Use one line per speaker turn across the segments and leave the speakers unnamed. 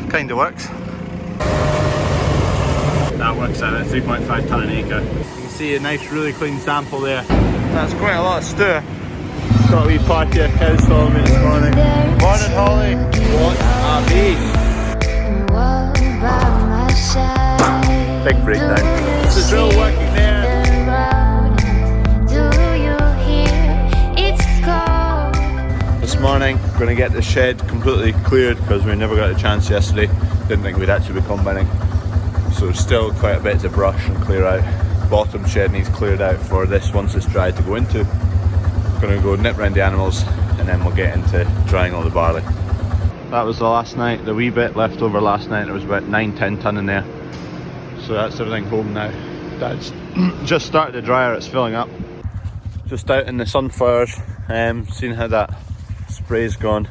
Kind of works. That works out at 3.5 tonne an acre. You can see a nice really clean sample there. That's quite a lot of stew. Got a wee party of cows following me this morning. Morning Holly! What a beast! Big breakdown. There's a drill working there. This morning we're going to get the shed completely cleared because we never got a chance yesterday. Didn't think we'd actually be combining. So still quite a bit to brush and clear out. Bottom shed needs cleared out for this once it's dry to go into. Going to go nip round the animals and then we'll get into drying all the barley. That was the last night, the wee bit left over last night. There was about 9-10 tonne in there. So that's everything home now. Dad's just started the dryer, it's filling up. Just out in the sunflowers, seeing how that spray's gone.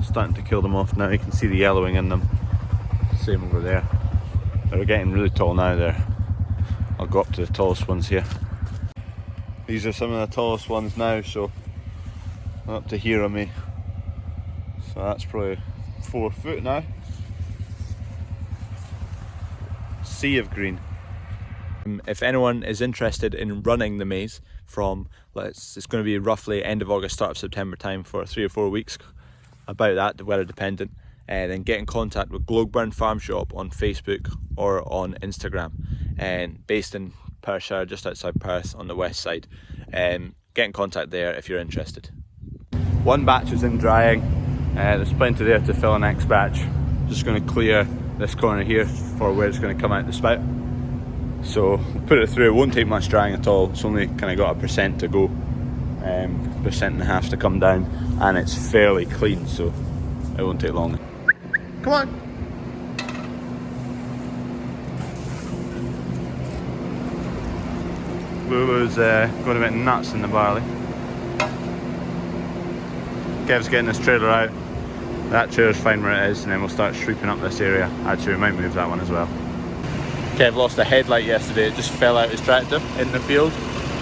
Starting to kill them off now, you can see the yellowing in them. Same over there. They're getting really tall now there. I'll go up to the tallest ones here. These are some of the tallest ones now, so up to here on me. So that's probably 4 foot now. Sea of green. If anyone is interested in running the maze from, it's going to be roughly end of August, start of September time for 3 or 4 weeks, about that, weather dependent, then get in contact with Globeburn Farm Shop on Facebook or on Instagram, and based in Perthshire, just outside Perth on the west side. Get in contact there if you're interested. One batch is in drying, there's plenty there to fill the next batch. Just going to clear this corner here for where it's going to come out the spout. So put it through, it won't take much drying at all. It's only kind of got 1% to go, 1.5% to come down, and it's fairly clean, so it won't take long. Come on! Lulu's going a bit nuts in the barley. Kev's getting this trailer out. That trailer's fine where it is, and then we'll start sweeping up this area. Actually, we might move that one as well. Kev lost a headlight yesterday, it just fell out his tractor in the field.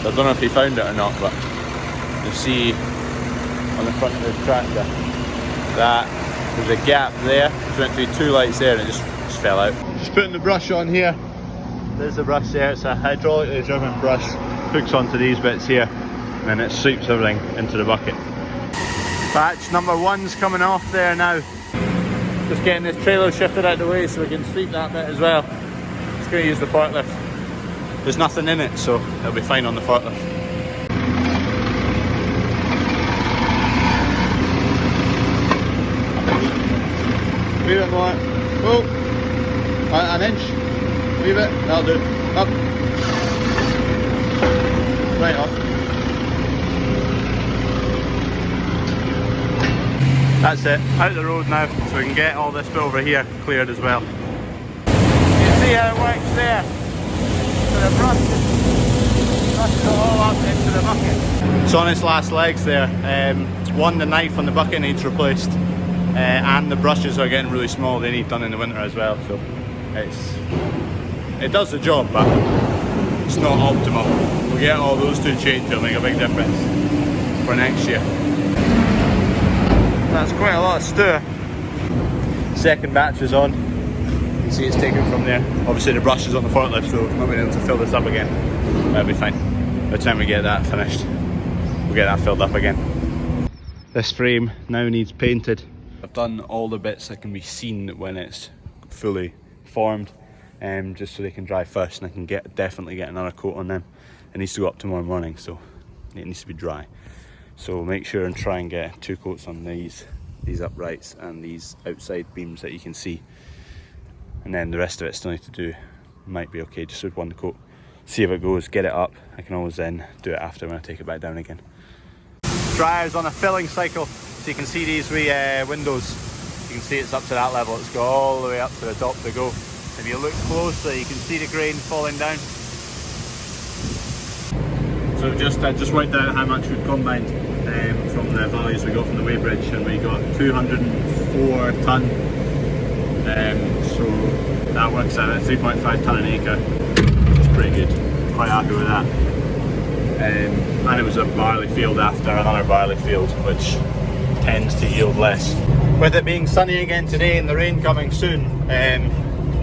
So I don't know if he found it or not, but you'll see on the front of his tractor that there's a gap there. There's meant to be 2 lights there and it just fell out. Just putting the brush on here. There's the brush there, it's a hydraulically driven brush. Hooks onto these bits here and then it sweeps everything into the bucket. Batch number 1's coming off there now. Just getting this trailer shifted out of the way so we can sweep that bit as well. Just going to use the forklift. There's nothing in it, so it'll be fine on the forklift. Wait a more. Oh, an inch. Leave it. That'll do. Up. Right up. That's it. Out the road now, so we can get all this bit over here cleared as well. You can see how it works there. So the brush it all up into the bucket. It's on its last legs there. One, the knife on the bucket needs replaced. And the brushes are getting really small, they need done in the winter as well, so it does the job, but it's not optimal. We'll get all those two changed, it'll make a big difference for next year. That's quite a lot of stew. Second batch is on. You can see it's taken from there. Obviously the brush is on the forklift, so we've not been able to fill this up again. That'll be fine. By the time we get that finished, we'll get that filled up again. This frame now needs painted. I've done all the bits that can be seen when it's fully formed, just so they can dry first, and I can definitely get another coat on them. It needs to go up tomorrow morning, so it needs to be dry. So make sure and try and get 2 coats on these uprights and these outside beams that you can see. And then the rest of it still need to do, might be okay, just with 1 coat. See if it goes, get it up. I can always then do it after when I take it back down again. Dryer's on a filling cycle. So you can see these wee windows, you can see it's up to that level, it's got all the way up to the top to go. If you look closely you can see the grain falling down. So I just worked out how much we've combined from the values we got from the weighbridge, and we got 204 tonne. So that works out at 3.5 tonne an acre, which is pretty good, quite happy with that. And it was a barley field after another barley field, which tends to yield less. With it being sunny again today and the rain coming soon,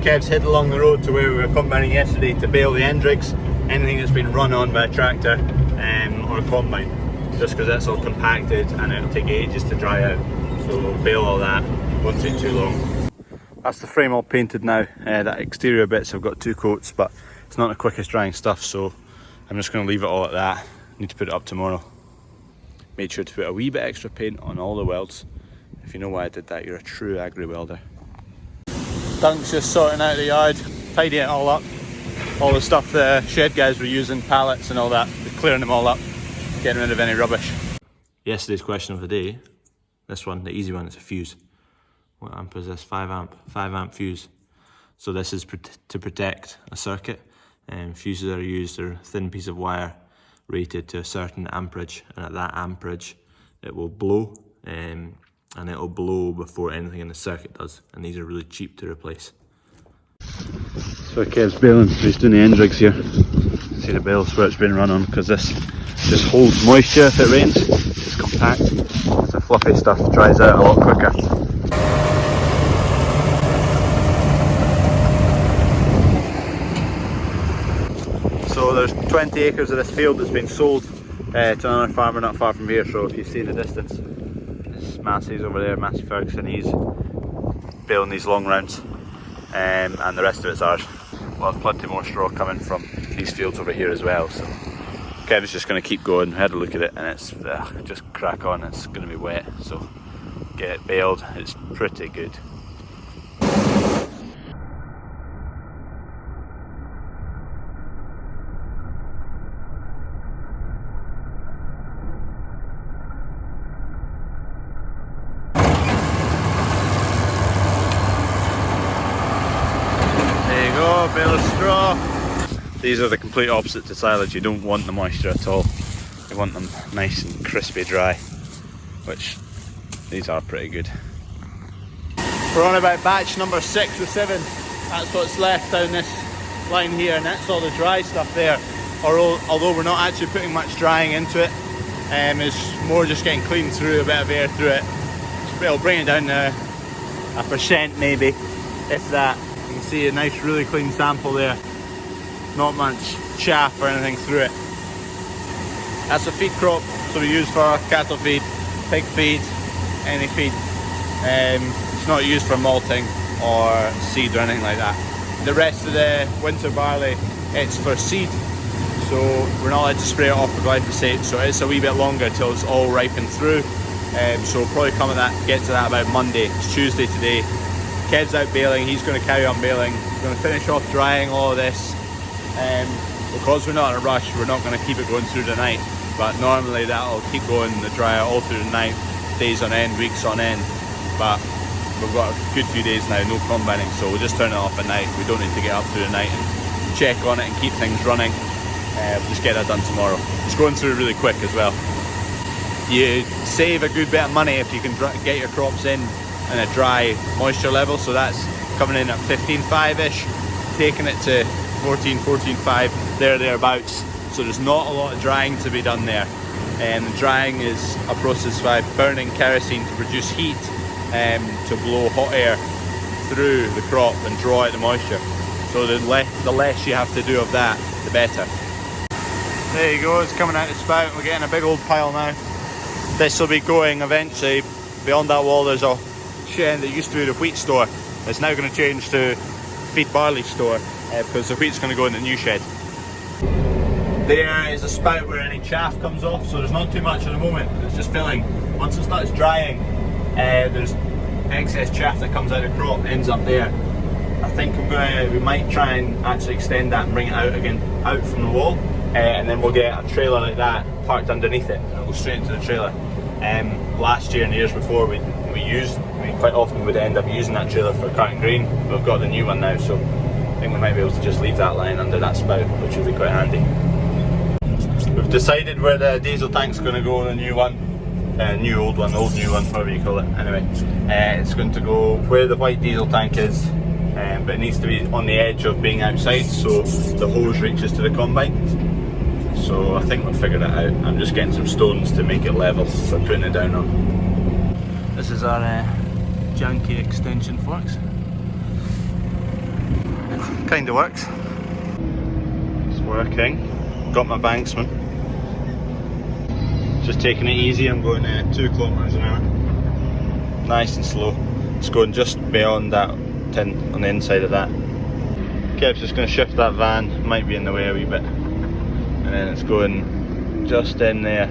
Kev's headed along the road to where we were combining yesterday to bale the end rigs, anything that's been run on by a tractor or a combine, just because that's all compacted and it'll take ages to dry out. So we'll bale all that, won't take too long. That's the frame all painted now. That exterior bits have got 2 coats, but it's not the quickest drying stuff, so I'm just going to leave it all at that. Need to put it up tomorrow. Made sure to put a wee bit extra paint on all the welds. If you know why I did that, you're a true agri welder. Dunk's just sorting out the yard, tidying it all up. All the stuff the shed guys were using, pallets and all that, clearing them all up, getting rid of any rubbish. Yesterday's question of the day, this one, the easy one, it's a fuse. What amp is this? 5 amp fuse. So this is to protect a circuit. Fuses are used, they're a thin piece of wire rated to a certain amperage, and at that amperage it will blow, and it'll blow before anything in the circuit does, and these are really cheap to replace. So Kev's baling, so he's doing the end rigs here. See the bales where it's been run on, because this just holds moisture if it rains. It's compact, it's the fluffy stuff, dries out a lot quicker. So there's 20 acres of this field that's been sold to another farmer not far from here, so if you see in the distance, it's Massey's over there, Massey Ferguson, he's baling these long rounds, and the rest of it's ours. Well, there's plenty more straw coming from these fields over here as well, so Kevin's just going to keep going. I had a look at it and it's just crack on, it's going to be wet, so get it baled, it's pretty good. Bale of straw. These are the complete opposite to silage. You don't want the moisture at all. You want them nice and crispy dry, which these are pretty good. We're on about batch number 6 or 7. That's what's left down this line here, and that's all the dry stuff there. Although we're not actually putting much drying into it, it's more just getting clean through, a bit of air through it. It'll bring it down to 1% maybe, if that. You can see a nice really clean sample there, not much chaff or anything through it. That's a feed crop, so we use for cattle feed, pig feed, any feed. It's not used for malting or seed or anything like that. The rest of the winter barley, it's for seed, so we're not allowed to spray it off with glyphosate, so it's a wee bit longer till it's all ripened through. So we'll probably get to that about Monday. It's Tuesday today. Kev's out baling, he's going to carry on baling. We're going to finish off drying all of this. Because we're not in a rush, we're not going to keep it going through the night, but normally that'll keep going, the dryer, all through the night, days on end, weeks on end. But we've got a good few days now, no combining, so we'll just turn it off at night. We don't need to get up through the night and check on it and keep things running. We'll just get that done tomorrow. It's going through really quick as well. You save a good bit of money if you can get your crops in a dry moisture level, so that's coming in at 15.5-ish, taking it to 14.5, thereabouts. So there's not a lot of drying to be done there. And the drying is a process by burning kerosene to produce heat, to blow hot air through the crop and draw out the moisture. So the less you have to do of that, the better. There you go, it's coming out the spout. We're getting a big old pile now. This will be going eventually. Beyond that wall there's a shed that used to be the wheat store. It's now going to change to feed barley store, because the wheat's going to go in the new shed. There is a spout where any chaff comes off, so there's not too much at the moment, it's just filling. Once it starts drying, there's excess chaff that comes out of the crop, ends up there. I think we might try and actually extend that and bring it out again, out from the wall, and then we'll get a trailer like that parked underneath it, and it'll go straight into the trailer. Last year and the years before we quite often would end up using that trailer for carting grain. We've got the new one now, so I think we might be able to just leave that lying under that spout, which would be quite handy. We've decided where the diesel tank's going to go, the new one, old new one, whatever you call it. Anyway, it's going to go where the white diesel tank is, but it needs to be on the edge of being outside, so the hose reaches to the combine. So I think we'll figure that out. I'm just getting some stones to make it level for putting it down on. This is our janky extension forks. Kinda works. It's working. Got my banksman. Just taking it easy, I'm going 2 kilometers an hour. Nice and slow. It's going just beyond that tin on the inside of that. Kev's just going to shift that van, might be in the way a wee bit. And then it's going just in there,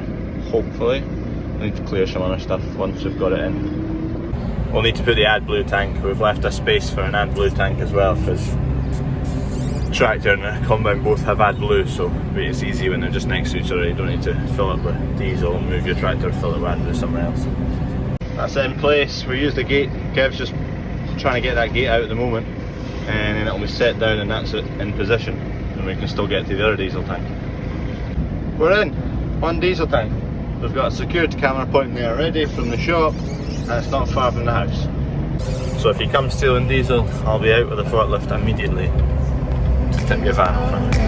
hopefully. I need to clear some other stuff once we've got it in. We'll need to put the AdBlue tank. We've left a space for an AdBlue tank as well, because tractor and the combine both have AdBlue, so it's easy when they're just next to each other. You don't need to fill it with diesel and move your tractor, fill it with AdBlue somewhere else. That's it in place. We use the gate. Kev's just trying to get that gate out at the moment, and then it'll be set down and that's it in position, and we can still get to the other diesel tank. We're in. 1 diesel tank. We've got a security camera pointing there already from the shop, and it's not far from the house. So if you come stealing diesel, I'll be out with a forklift immediately to tip your van over.